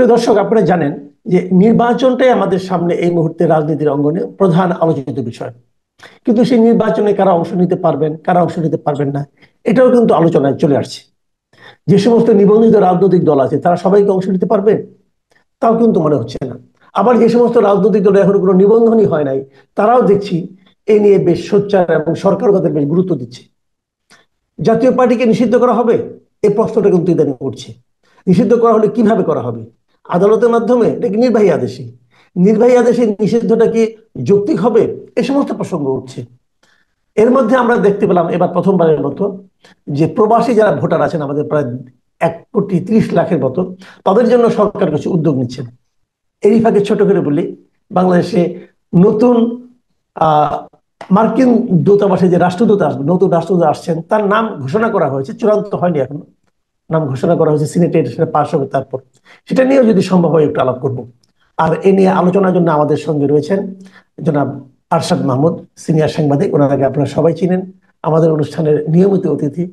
প্রিয় দর্শক, আপনারা জানেন যে নির্বাচনটাই আমাদের সামনে এই মুহূর্তে রাজনীতির অঙ্গনে প্রধান আলোচিত বিষয়। কিন্তু সেই নির্বাচনে কারা অংশ নিতে পারবেন, কারা অংশ নিতে পারবেন না, এটাও কিন্তু আলোচনায় চলে আসছে। যে সমস্ত নিবন্ধিত রাজনৈতিক দল আছে তারা সবাইকে অংশ নিতে পারবে, তাও কিন্তু মনে হচ্ছে না। আবার যে সমস্ত রাজনৈতিক দল এখন কোনো নিবন্ধনই হয় নাই, তারাও দেখছি এ নিয়ে বেশ সোচ্চার এবং সরকার তাদের বেশ গুরুত্ব দিচ্ছে। জাতীয় পার্টিকে নিষিদ্ধ করা হবে, এই প্রশ্নটা কিন্তু ইদানিং উঠছে। নিষিদ্ধ করা হলে কিভাবে করা হবে? আদালতের মাধ্যমে নাকি নির্বাহী আদেশে? নির্বাহী আদেশে নিষিদ্ধটা কি যৌক্তিক হবে? এই সমস্ত প্রসঙ্গ উঠছে। এর মধ্যে আমরা দেখতে পেলাম এবার প্রথমবারের মতো যে প্রবাসী যারা ভোটার আছেন, আমাদের প্রায় 1,30,00,000-এর মতো, তাদের জন্য সরকার কিছু উদ্যোগ নিচ্ছেন। এই ফাঁকে ছোট করে বলি, বাংলাদেশে নতুন আহ মার্কিন দূতাবাসে যে রাষ্ট্রদূত আসবে, নতুন রাষ্ট্রদূত আসছেন, তার নাম ঘোষণা করা হয়েছে, চূড়ান্ত হয়নি এখনো। নাম ঘোষণা করা হয়েছে, সিনেটে সেটা পাশ হবে, তারপর সেটা নিয়েও যদি সম্ভব হয় একটু আলাপ করব। আর এ নিয়ে আলোচনার জন্য আমাদের সঙ্গে রয়েছেন জনাব আরশাদ মাহমুদ, সিনিয়র সাংবাদিক। ওনাকে আপনারা সবাই চিনেন, আমাদের অনুষ্ঠানের নিয়মিত অতিথি।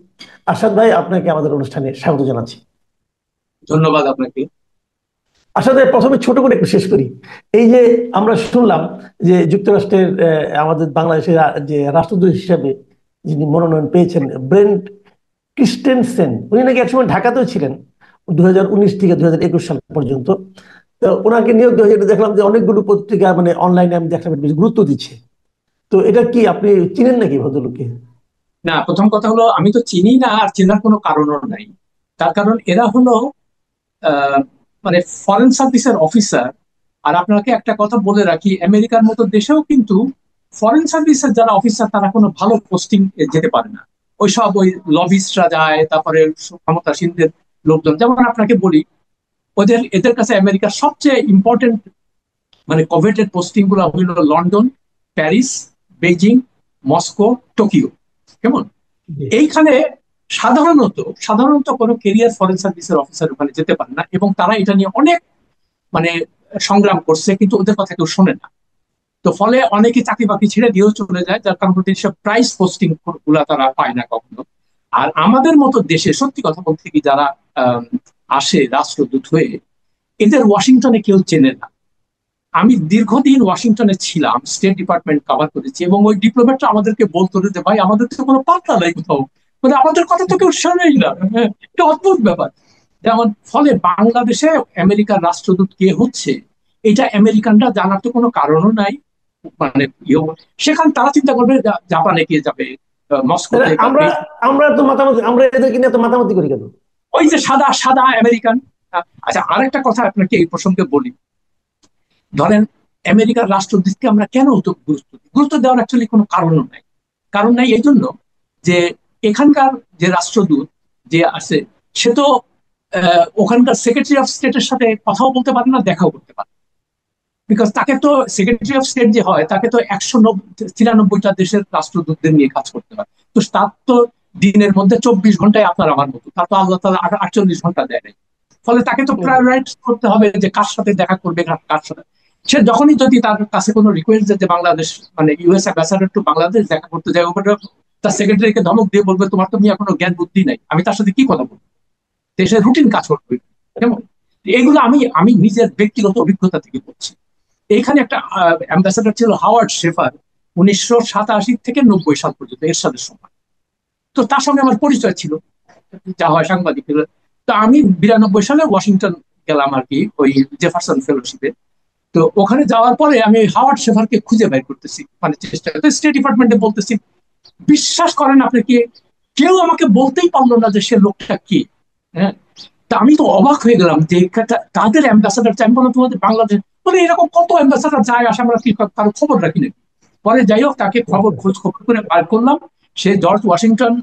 আরশাদ ভাই, আপনাকে আমাদের অনুষ্ঠানে স্বাগত জানাচ্ছি। ধন্যবাদ আপনাকে। আসলে প্রথমে ছোট করে একটু শেষ করি। এই যে আমরা শুনলাম যে যুক্তরাষ্ট্রের আমাদের বাংলাদেশের যে রাষ্ট্রদূত হিসেবে যিনি মনোনয়ন পেয়েছেন, ব্রেন্ট ক্রিস্টেনসেন, উনি নাকি একসময় ঢাকাতেও ছিলেন 2019 থেকে 2021 সাল পর্যন্ত। তো ওনাকে নিয়োগ দেওয়া হয়েছে, দেখলাম যে অনেকগুলো পত্রিকা মানে অনলাইনে আমি দেখলাম বেশ গুরুত্ব দিচ্ছে। তো এটা কি আপনি চিনেন নাকি ভদ্রলোককে? না, প্রথম কথা হলো আমি তো চিনি না, আর চেনার কোনো কারণও নাই। তার কারণ এরা হলো আহ, মানে ফরেন সার্ভিসের অফিসার। আর আপনাকে একটা কথা বলে রাখি, আমেরিকার মতো দেশেও কিন্তু ফরেন সার্ভিসের যারা অফিসার তারা কোনো ভালো পোস্টিং যেতে পারে না। ওই লবিস্টরা যায়, তারপরে ক্ষমতাসীনদের লোকজন। যেমন আপনাকে বলি, এদের কাছে আমেরিকার সবচেয়ে ইম্পর্টেন্ট মানে কোভেটেড পোস্টিং গুলো হইল London, Paris, Beijing, Moscow, Tokyo. কেমন? জি। এইখানে সাধারণত সাধারণত কোনো কেরিয়ার ফরেন সার্ভিসের অফিসার ওখানে যেতে পারে না, এবং তারা এটা নিয়ে অনেক মানে সংগ্রাম করছে, কিন্তু ওদের কথা কেউ শোনে না। তো ফলে অনেকে চাকরি বাকরি ছেড়ে দিয়েও চলে যায়, যার কারণে সব প্রাইস পোস্টিং গুলা তারা পায় না কখনো। আর আমাদের মতো দেশে সত্যি কথা বলতে কি, যারা আহ আসে রাষ্ট্রদূত হয়ে, এদের ওয়াশিংটনে কেউ চেনে না। আমি দীর্ঘদিন ওয়াশিংটনে ছিলাম, স্টেট ডিপার্টমেন্ট কভার করেছি, এবং ওই ডিপ্লোম্যাটরা আমাদেরকে বলতো যে ভাই, আমাদের তো কোনো পাত্তা নাই কোথাও, মানে আমাদের কথা তো কেউ শোনেই না। হ্যাঁ, এটা অদ্ভুত ব্যাপার। যেমন ফলে বাংলাদেশে আমেরিকার রাষ্ট্রদূত কে হচ্ছে, এটা আমেরিকানরা জানার তো কোনো কারণও নাই। মানে সেখানে তারা চিন্তা করবে জাপানে কে যাবে, তাহলে মস্কোতে বা আমরা আমরা তো মাতামাতি, আমরা এদেরকে নিয়ে তো মাতামাতি করি কেন? ওই যে সাদা সাদা আমেরিকান। আচ্ছা, আরেকটা কথা আপনাকে এই প্রসঙ্গে বলি। ধরেন, আমেরিকার রাষ্ট্রদূতকে আমরা কেন অত গুরুত্ব দিই? গুরুত্ব দেওয়ার অ্যাকচুয়ালি কোনো কারণও নাই। কারণ নাই এই জন্য যে এখানকার যে রাষ্ট্রদূত যে আছে, সে তো ওখানকার সেক্রেটারি অফ স্টেটের সাথে কথাও বলতে পারে না, দেখাও করতে পারে। বিকজ তাকে তো, সেক্রেটারি অফ স্টেট যে হয়, তাকে তো 193টা দেশের রাষ্ট্রদূতদের নিয়ে কাজ করতে হয়। তো তার তো দিনের মধ্যে 24 ঘন্টায় আপনার আমার মতো, তার তো আল্লাহ তাআলা 48 ঘন্টা দেয় নাই। ফলে তাকে তো হুম। প্রায়োরাইজ করতে হবে যে কার সাথে দেখা করবে, কার সাথে। সে যখনই যদি তার কাছে কোনো রিকোয়েস্ট যে বাংলাদেশ মানে ইউএস অ্যাম্বাসাডার টু বাংলাদেশ দেখা করতে যায়, ওখানে তার সেক্রেটারিকে ধমক দিয়ে বলবে তোমার তো এখনো জ্ঞান বুদ্ধি নাই, আমি তার সাথে কি কথা বলবো। দেশের রুটিন কাজ করবে। কেমন? এগুলো আমি আমি নিজের ব্যক্তিগত অভিজ্ঞতা থেকে বলছি। এইখানে একটা অ্যাম্বাসাডার ছিল হাওয়ার্ড শেফার, 1987 থেকে 90 সাল পর্যন্ত এরশাদের সময়। তো তার সঙ্গে আমার পরিচয় ছিল, যা হয় সাংবাদিক। তো আমি 92 সালে ওয়াশিংটন গেলাম আর কি, ওই জেফারসন ফেলোশিপে। তো ওখানে যাওয়ার পরে আমি হাওয়ার্ড শেফারকে খুঁজে বের করতেছি, মানে চেষ্টা করতে স্টেট ডিপার্টমেন্টে বলতেছি। বিশ্বাস করেন আপনি কি, কেউ আমাকে বলতেই পারলো না যে সে লোকটা কি। হ্যাঁ। তা আমি তো অবাক হয়ে গেলাম যে তাদের অ্যাম্বাসাডার চাই। আমি বললাম তোমাদের বাংলাদেশ, বলে এরকম কত অ্যাম্বাসাডার যায় আসে, আমরা কি কারো খবর রাখি না। পরে যাই হোক, তাকে খোঁজ খবর করে বার করলাম। সে জর্জ ওয়াশিংটন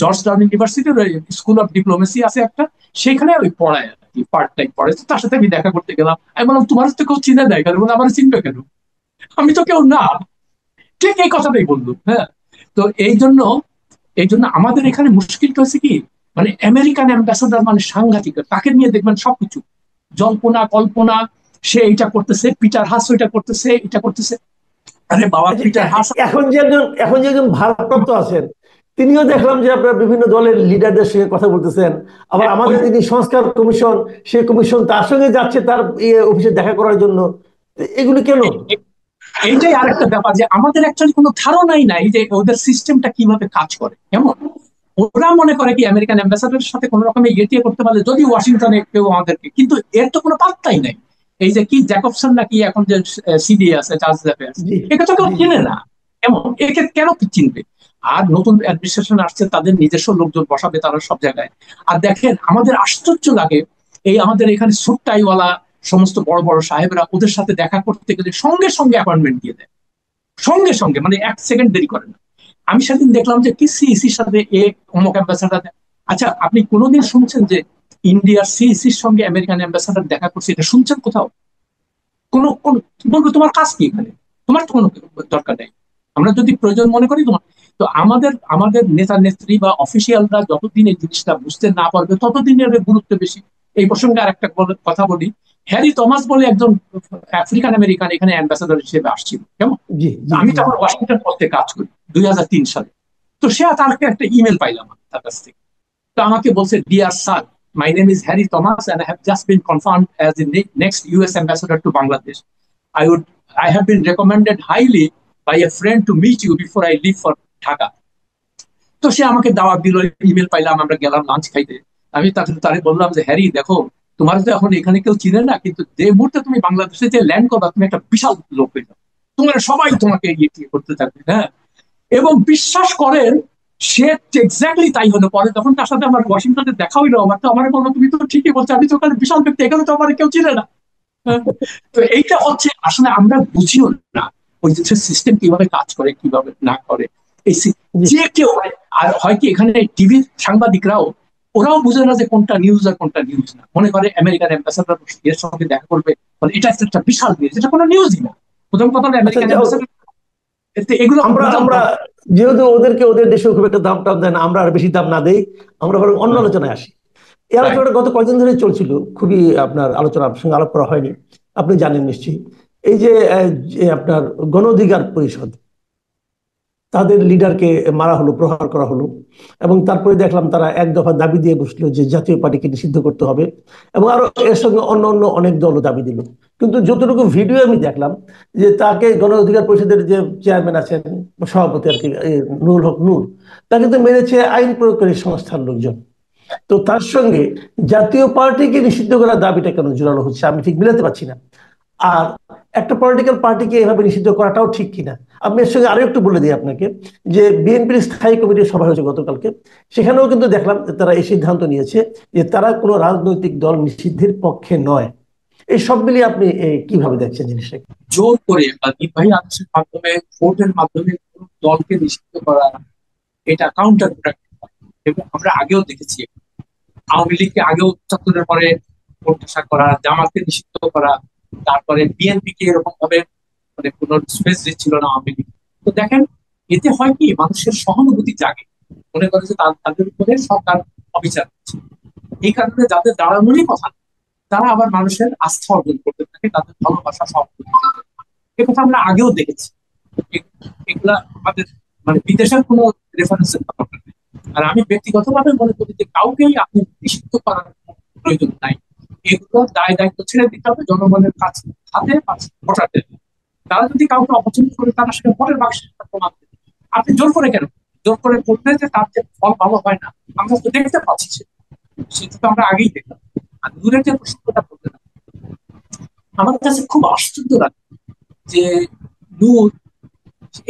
জর্জ টাউন ইউনিভার্সিটির স্কুল অফ ডিপ্লোমেসি আছে একটা, সেখানে ওই পড়ায় আর কি, পার্ট টাইম পড়ে। তো তার সাথে আমি দেখা করতে গেলাম। আমি বললাম তোমার তো কেউ চিনে দেয় কেন? বলে আমার চিনবে কেন, আমি তো কেউ না। ঠিক এই কথাটাই বললো। হ্যাঁ। তো এই জন্য আমাদের এখানে মুশকিলটা হচ্ছে কি, মানে আমেরিকান অ্যাম্বাসাডার মানে সাংঘাতিক, তাকে নিয়ে দেখবেন সবকিছু জল্পনা কল্পনা। সে এটা করতেছে, পিটার হাস ওইটা করতেছে, এটা করতেছে। আরে বাবা, আচ্ছা, পিটার হাস। এখন যে একজন ভারপ্রাপ্ত আছেন, তিনিও দেখলাম যে আপনার বিভিন্ন দলের লিডারদের সঙ্গে কথা বলতেছেন। আবার আমাদের যিনি সংস্কার কমিশন, সেই কমিশন তার সঙ্গে যাচ্ছে তার অফিসে দেখা করার জন্য। এগুলো কেন? এইটাই আরেকটা ব্যাপার যে আমাদের অ্যাকচুয়ালি কোনো ধারণাই নাই যে ওদের সিস্টেমটা কিভাবে কাজ করে। কেমন ওরা মনে করে কি আমেরিকান অ্যাম্বাসাডারের সাথে কোনো রকমের ইয়ে করতে পারলে যদি ওয়াশিংটনে কেউ আমাদেরকে, কিন্তু এর তো কোনো পাত্তাই নাই। এই যে কি জ্যাকবসন নাকি এখন যে সিডি আছে, চার্জ অ্যাফেয়ার্স, জি একে তো কেউ জি জি। চেনে না। কেমন একে কেন চিনবে? আর নতুন অ্যাডমিনিস্ট্রেশন আসছে, তাদের নিজস্ব লোকজন বসাবে তারা সব জায়গায়। আর দেখেন আমাদের আশ্চর্য লাগে, এই আমাদের এখানে সুটটাইওয়ালা সমস্ত বড় বড় সাহেবরা ওদের সাথে দেখা করতে গেলে সঙ্গে সঙ্গে অ্যাপয়েন্টমেন্ট দিয়ে দেয়, সঙ্গে সঙ্গে, মানে এক সেকেন্ড দেরি করে না। আমি সেদিন দেখলাম যে কি সিইসির সাথে এ অমুক অ্যাম্বাসাডার। আচ্ছা, আপনি কোনোদিন শুনছেন যে ইন্ডিয়ার সিইসির সঙ্গে আমেরিকান অ্যাম্বাসাডার দেখা করছে? এটা শুনছেন কোথাও? কোনো কোন বলবো তোমার কাজ কি এখানে? তোমার তো কোনো দরকার নেই। আমরা যদি প্রয়োজন মনে করি তোমার। তো আমাদের আমাদের নেতা নেত্রী বা অফিসিয়ালরা যতদিন এই জিনিসটা বুঝতে না পারবে ততদিন এর গুরুত্ব বেশি। এই প্রসঙ্গে আর একটা কথা বলি। হ্যারি থমাস বলে একজন আফ্রিকান আমেরিকান এখানে অ্যাম্বাসাডার হিসেবে আসছিল, কেমন? জি জি আমি জি। তখন ওয়াশিংটন পোস্টে কাজ করি 2003 সালে। তো সে তাকে একটা ইমেল পাইলাম তার কাছ থেকে। তো আমাকে বলছে, dear sir, my name is Harry Thomas and I have just been confirmed as the next US ambassador to Bangladesh. I have been recommended highly by a friend to meet you before I leave for Dhaka. তো সে আমাকে দাওয়াত দিল, email পাইলাম, আমরা গেলাম lunch খাইতে। আমি তারে বললাম যে হ্যারি দেখো, তোমার তো এখন এখানে কেউ চিনে না, কিন্তু যে মুহূর্তে তুমি বাংলাদেশে যে ল্যান্ড করবা তুমি একটা বিশাল লোক হয়ে যাবে, তোমার সবাই তোমাকে ইয়ে করতে থাকবে। হ্যাঁ, এবং বিশ্বাস করেন সে এক্স্যাক্টলি তাই হলো। পরে যখন তার সাথে আমার ওয়াশিংটনে দেখা হইলো, আমার বললো তুমি তো ঠিকই বলছো, আমি তো ওখানে বিশাল ব্যক্তি, এখানে তো আমার কেউ চিনে না। হ্যাঁ? তো এইটা হচ্ছে আসলে আমরা বুঝিও না ওই যে সিস্টেম কিভাবে কাজ করে কিভাবে না করে। এই জি যে কেউ, আর হয় কি এখানে টিভি সাংবাদিকরাও ওরাও বুঝে না যে কোনটা নিউজ আর কোনটা নিউজ না। মনে করে আমেরিকান অ্যাম্বাসাডার এর সঙ্গে দেখা করবে, মানে এটা একটা বিশাল নিউজ, এটা কোনো নিউজই না। প্রথম কথা হলো আচ্ছা আমেরিকান যাও, অ্যাম্বাসাডার, এগুলো আমরা বোঝার আমরা দরকার। যেহেতু ওদেরকে ওদের দেশে খুব একটা দাম টাম দেয় না, আমরা আর বেশি দাম না দেই, আমরা বরং অন্য আলোচনায় আসি। এই রাইট। আলোচনাটা গত কয়েকদিন ধরে চলছিল, খুবই আপনার আলোচনা আপনার সঙ্গে আলাপ করা হয়নি, আপনি জানেন নিশ্চয়ই। এই যে যে আপনার গণ অধিকার পরিষদ, তাদের লিডারকে মারা হলো, প্রহার করা হলো, এবং তারপরে দেখলাম তারা এক দফা দাবি দিয়ে বসলো যে জাতীয় পার্টিকে নিষিদ্ধ করতে হবে, এবং আরো এর সঙ্গে অন্য অন্য অনেক দলও দাবি দিল। কিন্তু যতটুকু ভিডিও আমি দেখলাম, যে তাকে গণ অধিকার পরিষদের যে চেয়ারম্যান আছেন, সভাপতি আর কি, নুরুল হক নূর, তাকে তো মেরেছে আইন প্রয়োগকারী সংস্থার লোকজন। তো তার সঙ্গে জাতীয় পার্টিকে নিষিদ্ধ করার দাবিটা কেন জোরালো হচ্ছে আমি ঠিক মিলাতে পারছি না। আর একটা পলিটিক্যাল পার্টিকে এভাবে নিষিদ্ধ করাটাও ঠিক কিনা। আমি এর সঙ্গে আরো একটু বলে দিই আপনাকে, যে বিএনপির স্থায়ী কমিটির সভা হয়েছে গতকালকে, সেখানেও কিন্তু দেখলাম যে তারা এই সিদ্ধান্ত নিয়েছে যে তারা কোনো রাজনৈতিক দল নিষিদ্ধের পক্ষে নয়। এই সব মিলিয়ে আপনি কিভাবে দেখছেন জিনিসটাকে? জোর করে বা নির্বাহী আদেশের মাধ্যমে, ভোটের মাধ্যমে কোন দলকে নিষিদ্ধ করা, এটা কাউন্টার প্রোডাক্টিভ। এবং আমরা আগেও দেখেছি, আওয়ামী লীগকে আগেও ৭৪-এর পরে প্রত্যাশা করা, জামাতকে নিষিদ্ধ করা, তারপরে বিএনপি কে এরকম ভাবে মানে কোন স্পেস দিচ্ছিল না আওয়ামী লীগ। তো দেখেন, এতে হয় কি মানুষের সহানুভূতি জাগে, মনে করে যে তাদের উপরে সরকার অবিচার করছে। এই কারণে যাদের দাঁড়ানোরই কথা না, তারা আবার মানুষের আস্থা অর্জন করতে থাকে, তাদের ভালোবাসা সব। এ কথা আমরা আগেও দেখেছি। এগুলা আমাদের মানে বিদেশের কোনো রেফারেন্সের দরকার নেই। আর আমি ব্যক্তিগতভাবে মনে করি যে কাউকেই আপনি নিষিদ্ধ করার প্রয়োজন নাই। এগুলো দায় দায়িত্ব ছেড়ে দিতে হবে জনগণের কাছে, হাতে বসাতে। তারা যদি কাউকে অপছন্দ করে তারা সেটা ভোটের বাক্সে প্রমাণ দেবে। আপনি জোর করে কেন? জোর করে করলে যে তার যে ফল ভালো হয় না, আমরা তো দেখতে পাচ্ছি সেটা তো আমরা আগেই দেখলাম। আর দূরের যে প্রসঙ্গটা বলতে না, আমার কাছে খুব আশ্চর্য লাগে যে নূর,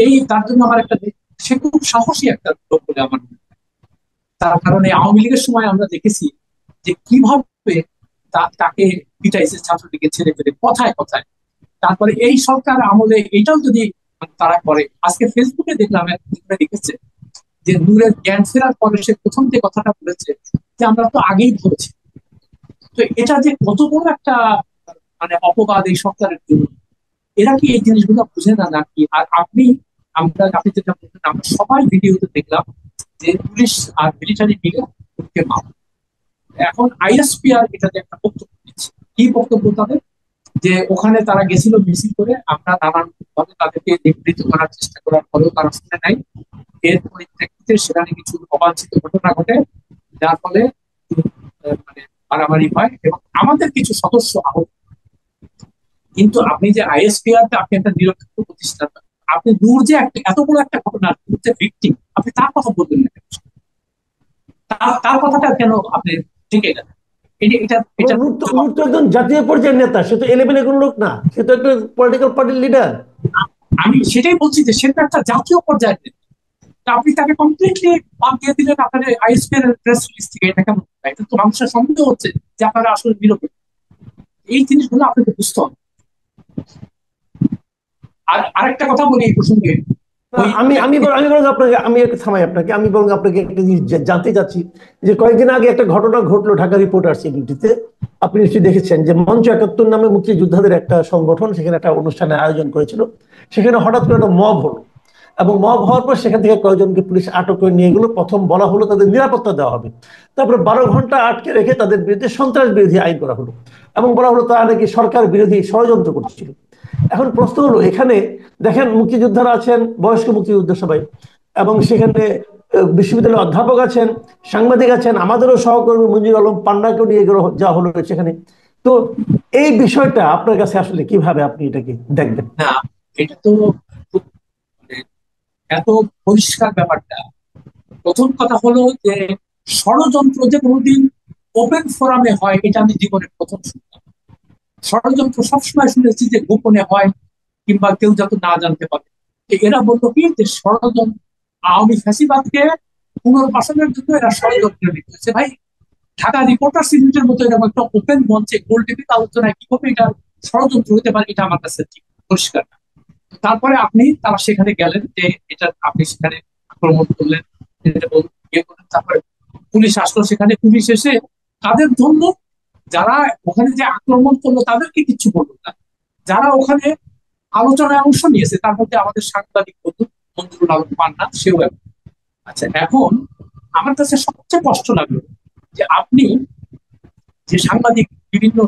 এই তার জন্য আমার একটা, সে খুব সাহসী একটা লোক বলে আমার মনে হয়। তার কারণে আওয়ামী লীগের সময় আমরা দেখেছি যে কিভাবে তাকে পিটাইছে ছাত্রলীগের ছেড়ে ফেলে কথায় কথায়। তারপরে এই সরকার আমলে এটাও যদি তারা করে, আজকে ফেসবুকে দেখলাম একজনে লিখেছে যে নূরের জ্ঞান ফেরার পরে সে প্রথম যে কথাটা বলেছে যে আমরা তো আগেই ধরেছি। তো এটা যে কত বড় একটা মানে অপবাদ এই সরকারের জন্য। এরা কি এই জিনিসগুলো বুঝে না নাকি? আর আপনি যেটা বললেন, আমরা সবাই ভিডিওতে দেখলাম যে পুলিশ আর মিলিটারি মিলে ওকে মার। এখন আইএসপিআর এটাতে একটা বক্তব্য দিচ্ছে। কি বক্তব্য তাদের? যে ওখানে তারা গেছিল মিছিল করে, আমরা নানান ভাবে তাদেরকে নিবৃত্ত করার চেষ্টা করার পরেও তারা শুনে নাই। এর পরিপ্রেক্ষিতে পরবর্তীতে সেখানে কিছু অবাঞ্ছিত ঘটনা ঘটে, যার ফলে মানে মারামারি হয় এবং আমাদের কিছু সদস্য আহত। কিন্তু আপনি যে আইএসপিআর আপনি একটা নিরপেক্ষ প্রতিষ্ঠান, আপনি দূর যে একটা এত বড় একটা ঘটনা যে ভিকটিম, আপনি তার কথা বলবেন না কেন? তার কথাটা কেন আপনি টিকে গেলেন? এটা এটা এটা নূর তো একজন জাতীয় পর্যায়ের নেতা, সে তো এলেবেলে কোনো লোক না, সে তো একটা পলিটিক্যাল পার্টির লিডার। আমি সেটাই বলছি যে সেটা একটা জাতীয় পর্যায়ে। আপনি তাকে কমপ্লিটলি বাদ দিয়ে দিলেন আপনার আইএসপি এর প্রেস রিলিজ থেকে। এটা কেমন? এটা তো মানুষের সন্দেহ হচ্ছে যে আপনারা আসলে বিরোধী। এই জিনিসগুলো আপনাকে বুঝতে হবে। আর আরেকটা কথা বলি এই প্রসঙ্গে, ওই আমি আমি আমি বরং আপনাকে, আমি একটু থামাই আপনাকে, আমি বরং আপনাকে একটা জিনিস জানতে চাচ্ছি যে কয়েকদিন আগে একটা ঘটনা ঘটলো ঢাকা রিপোর্টার্স ইউনিটিতে। আপনি নিশ্চয়ই দেখেছেন যে মঞ্চ ৭১ নামে মুক্তিযোদ্ধাদের একটা সংগঠন সেখানে একটা অনুষ্ঠানের আয়োজন করেছিল। সেখানে হঠাৎ করে একটা মব হলো, এবং মব হওয়ার পর সেখান থেকে কয়েকজনকে পুলিশ আটক করে নিয়ে গেলো। প্রথম বলা হলো তাদের নিরাপত্তা দেওয়া হবে, তারপরে ১২ ঘন্টা আটকে রেখে তাদের বিরুদ্ধে সন্ত্রাস বিরোধী আইন করা হলো, এবং বলা হলো তারা নাকি সরকার বিরোধী ষড়যন্ত্র করছিল। এখন প্রশ্ন হলো, এখানে দেখেন মুক্তিযোদ্ধারা আছেন, বয়স্ক মুক্তিযোদ্ধা সবাই, এবং সেখানে বিশ্ববিদ্যালয়ের অধ্যাপক আছেন, সাংবাদিক আছেন, আমাদেরও সহকর্মী মঞ্জুর আলম পান্নাকেও নিয়ে গেল যা হলো সেখানে। তো এই বিষয়টা আপনার কাছে আসলে কিভাবে আপনি এটাকে দেখবেন? না, এটা তো খুব মানে এত পরিষ্কার ব্যাপারটা। প্রথম কথা হলো যে ষড়যন্ত্র যে কোনোদিন ওপেন ফোরামে হয় এটা আমি জীবনে প্রথম শুনলাম। ষড়যন্ত্র সবসময় শুনেছি যে গোপনে হয় কিংবা কেউ যাতে না জানতে পারে। এরা বলতো কি যে ষড়যন্ত্র, আওয়ামী ফ্যাসিবাদকে পুনর্বাসনের জন্য এরা ষড়যন্ত্র লিখতেছে। ভাই, ঢাকা রিপোর্টার্স ইউনিটের মতো এরকম একটা ওপেন মঞ্চে গোল টেবিল আলোচনায় কিভাবে এটা ষড়যন্ত্র হতে পারে, এটা আমার কাছে ঠিক পরিষ্কার না। তারপরে তারা সেখানে গেলেন, যে এটা আপনি সেখানে আক্রমণ করলেন, ইয়ে করলেন, তারপরে পুলিশ আসলো। সেখানে পুলিশ এসে তাদের জন্য যারা ওখানে যে আক্রমণ করলো তাদেরকে কিছু বললো না, যারা ওখানে আলোচনায় অংশ নিয়েছে তার মধ্যে আমাদের সাংবাদিক বন্ধু মঞ্জুরুল আলম পান্না, সেও এক। আচ্ছা, এখন আমার কাছে সবচেয়ে কষ্ট লাগলো যে আপনি যে সাংবাদিক বিভিন্ন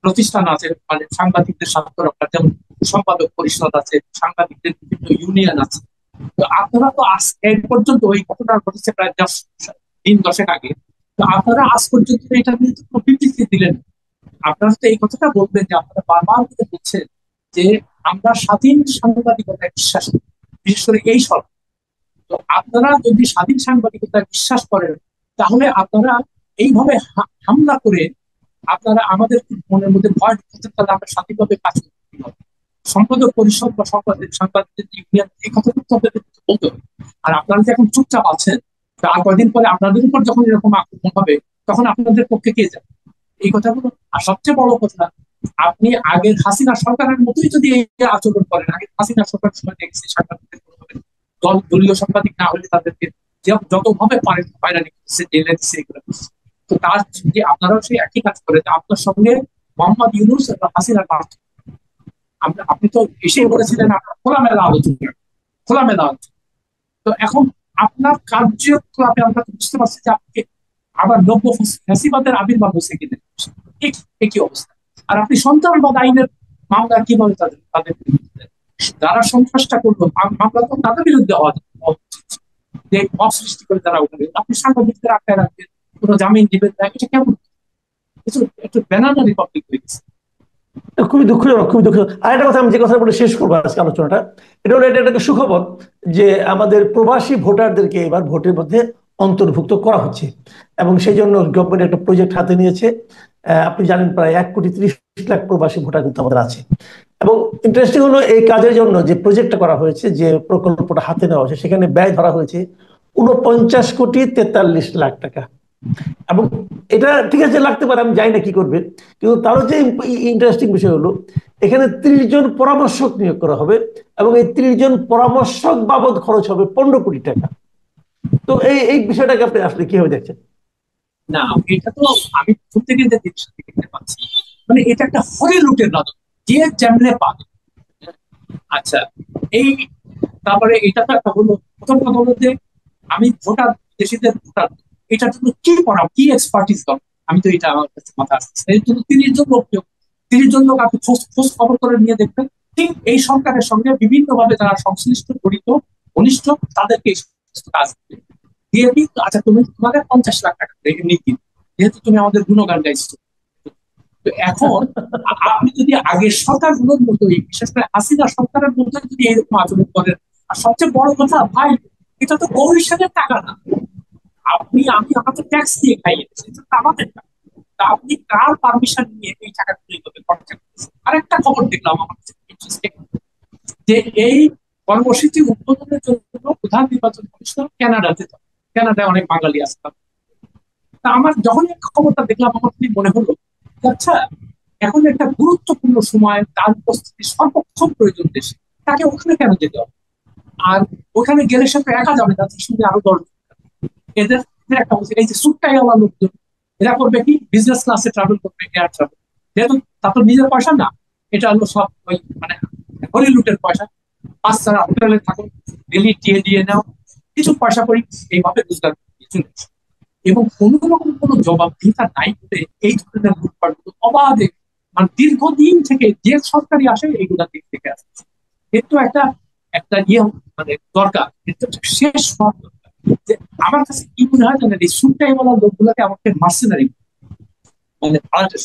প্রতিষ্ঠান আছে, মানে সাংবাদিকদের স্বার্থ রক্ষা, যেমন সম্পাদক পরিষদ আছে, সাংবাদিকদের বিভিন্ন ইউনিয়ন আছে, তো আপনারা তো আজ এই পর্যন্ত, ওই ঘটনা ঘটেছে প্রায় 10 দিন আগে, তো আপনারা আজ পর্যন্ত এটা নিয়ে কোনো বিবৃতি দিলেন না। আপনারা তো এই কথাটা বলবেন যে আপনারা বারবার করে বলছেন যে আমরা স্বাধীন সাংবাদিকতায় বিশ্বাস করি, বিশেষ করে এই সরকার। তো আপনারা যদি স্বাধীন সাংবাদিকতায় বিশ্বাস করেন, তাহলে আপনারা এইভাবে হামলা করে আপনারা আমাদের মনের মধ্যে ভয় ঢুকাচ্ছেন, তাহলে আমরা স্বাধীনভাবে কাজ করতে হবে। সম্পাদক পরিষদ বা সাংবাদিকদের ইউনিয়ন, এই কথাটা তো আপনাদের বলতে হবে। আর আপনারা যে এখন চুপচাপ আছেন, আর কয়েকদিন পরে আপনাদের উপর যখন এরকম আক্রমণ হবে, তখন আপনাদের পক্ষে কে যাবে? এই কথাগুলো। আর সবচেয়ে বড় কথা, আপনি আগের হাসিনা সরকারের মতোই যদি এই আচরণ করেন, আগে হাসিনা সরকারের সময় দেখছি সাংবাদিকদের দলীয় সাংবাদিক না হলে তাদেরকে যতভাবে পারেন হয়রানি করছে, জেলে দিচ্ছে, এগুলো করছে। তো তার যদি আপনারাও সেই একই কাজ করেন, আপনার সঙ্গে মোহাম্মদ ইউনূস এবং হাসিনার পার্থক্য। আপনি তো এসেই বলেছিলেন আপনার খোলামেলা আলোচনা, খোলামেলা আলোচনা। তো এখন আপনার কার্যকলাপে আমরা বুঝতে পারছি যে আপনি আবার নব্য ফ্যাসিবাদের আবির্ভাব হয়েছে কিনা, একই অবস্থা। আর আপনি সন্ত্রাসবাদ আইনের মামলা কিভাবে তাদের বিরুদ্ধে, যারা সন্ত্রাসটা করলো মামলা তো তাদের বিরুদ্ধে হওয়া উচিত, যে মব সৃষ্টি করে তারা ওখানে, আপনি সাংবাদিকদের আটকায় রাখবেন, কোনো জামিন দিবেন না, এটা কেমন? একটু ব্যানানা রিপাবলিক হয়ে গেছে। খুবই দুঃখজনক, খুবই দুঃখজনক। আর একটা কথা আমি যে কথা বলে শেষ করবো আজকে আলোচনাটা, এটা হলো এটা একটা সুখবর যে আমাদের প্রবাসী ভোটারদেরকে এবার ভোটের মধ্যে অন্তর্ভুক্ত করা হচ্ছে, এবং সেই জন্য গভর্নমেন্ট একটা প্রজেক্ট হাতে নিয়েছে। আপনি জানেন প্রায় ১,৩০,০০,০০০ প্রবাসী ভোটার কিন্তু আমাদের আছে। এবং ইন্টারেস্টিং হলো এই কাজের জন্য যে প্রজেক্টটা করা হয়েছে, যে প্রকল্পটা হাতে নেওয়া হয়েছে, সেখানে ব্যয় ধরা হয়েছে ৪৯,৪৩,০০,০০০ টাকা। এবং এটা ঠিক আছে লাগতে পারে, আমি জানি না কি করবে, কিন্তু তারও যে ইন্টারেস্টিং বিষয় হলো এখানে ৩০ জন পরামর্শক নিয়োগ করা হবে, এবং এই ৩০ জন পরামর্শক বাবদ খরচ হবে ১৫ কোটি টাকা। তো এই এই বিষয়টাকে আপনি আসলে কিভাবে দেখছেন? না, এটা তো আমি প্রথম থেকে যে জিনিসটা দেখতে পাচ্ছি, মানে এটা একটা হরে লুটের নজর, যে যেমনে পাবে। আচ্ছা, এই তারপরে এটা তো একটা হলো। প্রথম কথা হলো যে আমি ভোটার, দেশিদের ভোটার, এটার জন্য কি করা, কি এক্সপার্টিস দরকার, আমি তো এটা আমার কাছে মাথা আসছে। এর জন্য ৩০ জন লোক, ৩০ জন লোক আপনি খোঁজ খবর করে নিয়ে দেখবেন, ঠিক এই সরকারের সঙ্গে বিভিন্ন ভাবে যারা সংশ্লিষ্ট, জড়িত, ঘনিষ্ঠ, তাদেরকে কিছু কাজ দিবে। দিয়ে দিই, আচ্ছা তুমি তোমাকে 50 লাখ টাকা এমনি দিন, যেহেতু তুমি আমাদের গুণগান গাইছো। তো এখন আপনি যদি আগের সরকারগুলোর মতোই, বিশেষ করে হাসিনা সরকারের মধ্যে যদি এরকম আচরণ করেন, আর সবচেয়ে বড় কথা ভাই, এটা তো গৌরীশানের টাকা না। আমি আমাদের ট্যাক্স দিয়ে খাইয়ে দিচ্ছি, এটা তো আমাদের টাকা। তা আপনি কার পারমিশন নিয়ে এই টাকাগুলো এইভাবে খরচা করছেন? আরেকটা খবর দেখলাম আমার কাছে ইন্টারেস্টিং, যে এই কর্মসূচি উদ্বোধনের জন্য প্রধান নির্বাচন কমিশনার কানাডাতে যান। কানাডায় অনেক বাঙালি আছে। তা আমার যখন এই খবরটা দেখলাম, আমার খুবই মনে হলো যে আচ্ছা, এখন একটা গুরুত্বপূর্ণ সময়, তার উপস্থিতি সর্বক্ষণ প্রয়োজন দেশে, তাকে ওখানে কেন যেতে হবে? আর ওখানে গেলে সে তো একা যাবে না, তার সঙ্গে আরো 10 জন। এদের এদের একটা হচ্ছে এই যে সুটটাই আমার লোকজন, এরা করবে কি বিজনেস ক্লাসে ট্রাভেল করবে, এয়ার ট্রাভেল। যেহেতু তা তো নিজের পয়সা না, এটা হলো সব ওই মানে হলিলুটের পয়সা। বাচ্চারা হোটেলে থাকুন, ডেলি টিয়ে দিয়ে নাও, কিছু পয়সা করি, এইভাবে রোজগার করে চলে আসে। এবং কোন রকম কোনো জবাবদিহিতা নাই বলে এই ধরনের লুটপাট অবাধে, মানে দীর্ঘদিন থেকে যে সরকারি আসে এইগুলা দিক থেকে আসছে। এর তো একটা একটা ইয়ে মানে দরকার, এর তো একটা শেষ হওয়ার দরকার। যে আমার কাছে কি মনে হয় জানেন, এই সুটটাই বলা লোকগুলোকে আমাকে মার্সেনারি মানে ভাড়াটে।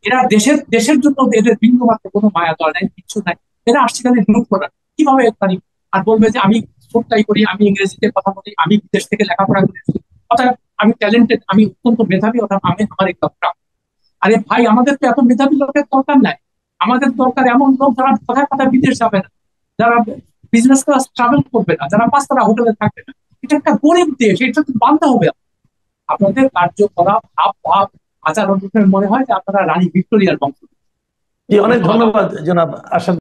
এরা দেশের দেশের জন্য এদের বিন্দু মাত্র কোনো মায়া দল নাই, কিছু নাই। এরা আসছে খালি লুট করার, কিভাবে পারি। আর বলবে যে আমি সুটটাই করি, আমি ইংরেজিতে কথা বলি, আমি বিদেশ থেকে লেখাপড়া করেছি, অর্থাৎ আমি ট্যালেন্টেড, আমি অত্যন্ত মেধাবী, অর্থাৎ আমি আমার এই দরকার। আরে ভাই, আমাদের তো এত মেধাবী লোকের দরকার নাই। আমাদের দরকার এমন লোক যারা কথায় কথায় বিদেশ যাবে না, যারা বিজনেস ক্লাস ট্রাভেল করবে না, যারা 5 তারা হোটেলে থাকবে না। এটা একটা গরিব দেশ, এটা তো মানতে হবে। আপনাদের কার্যকলাপ, ভাব ভাব, আচার অনুষ্ঠান মনে হয় যে আপনারা রানী ভিক্টোরিয়ার বংশ। জি, অনেক ধন্যবাদ। ধন্যবাদ জনাব আসাদ।